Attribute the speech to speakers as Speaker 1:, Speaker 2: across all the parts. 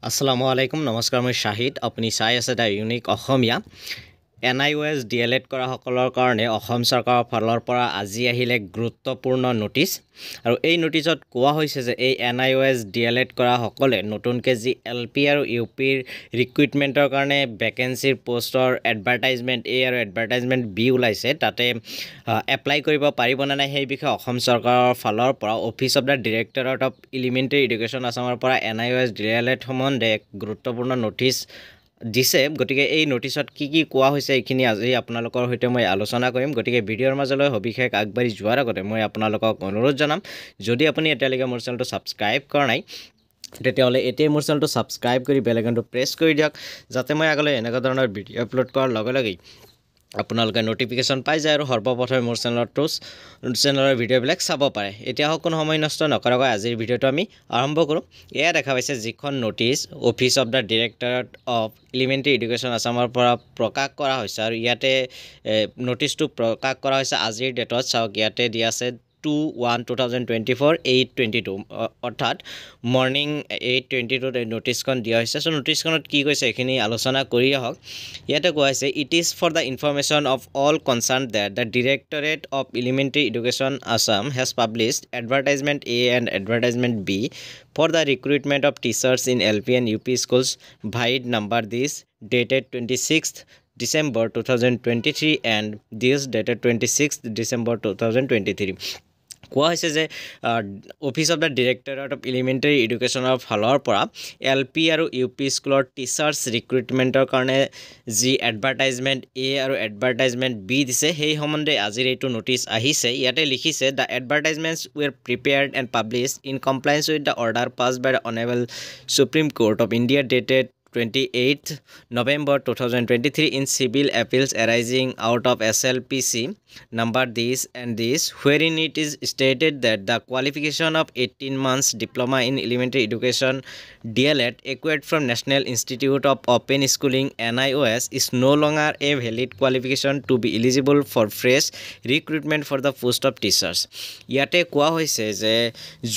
Speaker 1: আসসালামু আলাইকুম নমস্কাৰ মই শাহিদ আপুনি চাই আছে দা ইউনিক অসমীয়া NIOS DLED কৰা সকলৰ কাৰণে অসম চৰকাৰৰ ফালৰ পৰা আজি আহিলে গুৰুত্বপূৰ্ণ নোটিছ আৰু এই নোটিছত কোৱা হৈছে যে এই NIOS DLED কৰা সকলে নতুনকৈ যি LP আৰু UP ৰিক্ৰুটমেন্টৰ কাৰণে ভেকেন্সিৰ পোষ্টৰ এডভাৰটাইজমেন্ট A আৰু এডভাৰটাইজমেন্ট B ওলাইছে তাতে এপ্লাই কৰিব পাৰিব না নাই সেই বিষয়ে অসম চৰকাৰৰ ফালৰ পৰা office of the directorate of elementary education আসামৰ পৰা NIOS DLED সম্বন্ধে এক গুৰুত্বপূৰ্ণ নোটিছ দিছে গতিকে এই নোটিছত কি কোৱা হৈছে এইখিনি আজি আপোনালোকৰ সৈতে মই আলোচনা কৰিম গতিকে ভিডিঅ'ৰ মাজলৈ সবিশেষ আগবাঢ়ি যোৱাৰ আগতে মই আপোনালোকক অনুৰোধ জনাম যদি আপুনি এতিয়ালৈকে মোৰ চেনেলটো সাবস্ক্ৰাইব কৰা নাই তেতিয়াহ'লে এতিয়া মোৰ চেনেলটো সাবস্ক্ৰাইব কৰি বেল আইকনটো প্ৰেছ কৰি দিয়ক যাতে মই আগলৈ এনেকুৱা ধৰণৰ ভিডিঅ' আপলোড কৰাৰ লগে লগে আপোনালোকে নোটিফিকেশ্যন পাই যায় আৰু সৰ্বপ্ৰথমে মোৰ চেনেলৰ ভিডিঅ'বিলাক চাব পাৰে এতিয়া কোনো সময় নষ্ট নকৰাকৈ আজিৰ ভিডিঅ'টো আমি আৰম্ভ কৰোঁ এয়া দেখা পাইছে যিখন notice office of the directorate of elementary education আসামৰ পৰা প্ৰকাশ কৰা হৈছে আৰু ইয়াতে নোটিছটো প্ৰকাশ কৰা হৈছে আজিৰ ডেটত চাওক ইয়াতে দিয়া আছে 2/1/2024 8:22 অৰ্থাৎ মৰ্নিং 8:22 নোটিছখন দিয়া হৈছে সো নোটিছখনত কি কৈছে এখিনি আলোচনা কৰি আহক ইয়াতে কোৱা হৈছে it is for the information of all concern that the directorate of elementary education Assam has published advertisement A and advertisement B for the recruitment of teachers in LP and UP schools vide number this dated 26th December 2023 and this dated 26th December 2023 কোৱা হৈছে যে office of the directorate of elementary এডুকেশ্যনৰ ফালৰ পৰা LP আৰু UP স্কুলৰ teachers ৰিক্ৰুটমেন্টৰ কাৰণে যি এডভাৰটাইজমেন্ট A আৰু এডভাৰটাইজমেন্ট B দিছে সেই সম্বন্ধে আজিৰ এইটো নোটিছ আহিছে ইয়াতে লিখিছে the advertisements were prepared and published in compliance with the order passed by the honourable supreme court of India dated 28th November 2023 in civil appeals arising out of SLPC number this and this wherein it is stated that the qualification of 18 months diploma in elementary education DLED acquired from National Institute of Open Schooling NIOS is no longer a valid qualification to be eligible for fresh recruitment for the post of teachers ইয়াতে কোৱা হৈছে যে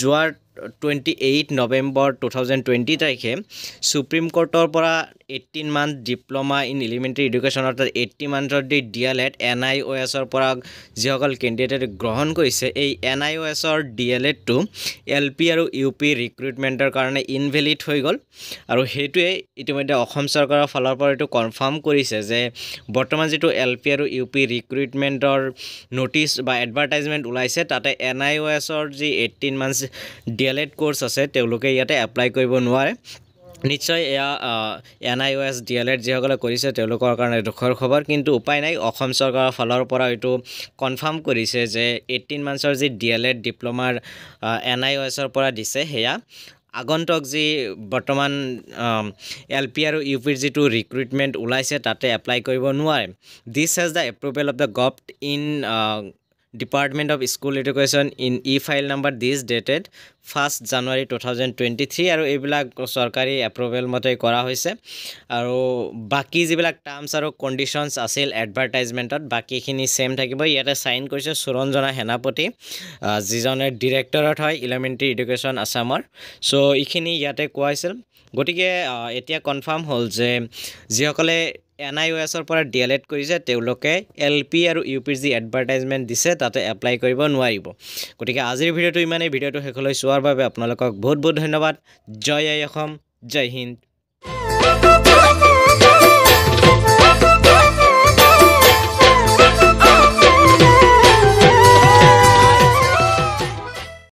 Speaker 1: জুৱাৰ 28 November 2020 তাৰিখে supreme কোৰ্টৰ পৰা 18 month diploma in elementary education অৰ্থাৎ 80 মান্থৰ দি DLED NIOS ৰ পৰা যিসকল কেণ্ডিডেট গ্ৰহণ কৰিছে এই NIOS ৰ DLED টো LP আৰু UP ৰিক্ৰুটমেন্টৰ কাৰণে ইনভেলিড হৈ গ'ল আৰু হেতুৱে ইতিমধ্যে অসম চৰকাৰৰ ফালৰ পৰা এটো কনফাৰ্ম কৰিছে যে বৰ্তমান যেটো LP আৰু UP ৰিক্ৰুটমেন্টৰ নোটিছ বা এডভাৰটাইজমেন্ট ওলাইছে তাতে NIOS ৰ যি 18 মান্থ DLED কোৰ্স আছে তেওঁলোকে ইয়াতে এপ্লাই কৰিব নোৱাৰে নিশ্চয় এয়া NIOS DLED যিসকলে কৰিছে তেওঁলোকৰ কাৰণে দুখৰ খবৰ কিন্তু উপায় নাই অসম চৰকাৰৰ ফালৰ পৰা এটো কনফাৰ্ম কৰিছে যে 18 মান্থৰ যি DLED ডিপ্লোমাৰ NIOS ৰ পৰা দিছে হেয়া আগন্তুক যি বৰ্তমান LP আৰু UP ৰ যিটো ৰিক্ৰুটমেন্ট ওলাইছে তাতে এপ্লাই কৰিব নোৱাৰে this has the approval of the govt in Department of School Education in e-file number this dated 1st January 2023 আৰু এইবিলাক সৰকাৰি এপ্ৰুভেল মতে কৰা হৈছে আৰু বাকি যিবিলাক টাৰ্মছ আৰু কন্ডিশনছ আছিল এডভাৰটাইজমেন্টত বাকিখিনি সেম থাকিব ইয়াতে সাইন কৰিছে সুৰঞ্জনা হেনাপতি যিজনে ডিৰেক্টৰেট হয় এলিমেণ্টাৰী এডুকেশ্যন আসামৰ সো ইখিনি ইয়াতে কোৱা হৈছিল গতিকে এতিয়া কনফাৰ্ম হ'ল যে যিসকলে NIOS ৰ পৰা DLED কৰিছে তেওঁলোকে LP আৰু UP ৰ যি এডভাৰটাইজমেন্ট দিছে তাতে এপ্লাই কৰিব নোৱাৰিব গতিকে আজিৰ ভিডিঅ'টো ইমানেই ভিডিঅ'টো শেষলৈ চোৱাৰ বাবে আপোনালোকক বহুত বহুত ধন্যবাদ জয় অসম জয় হিন্দ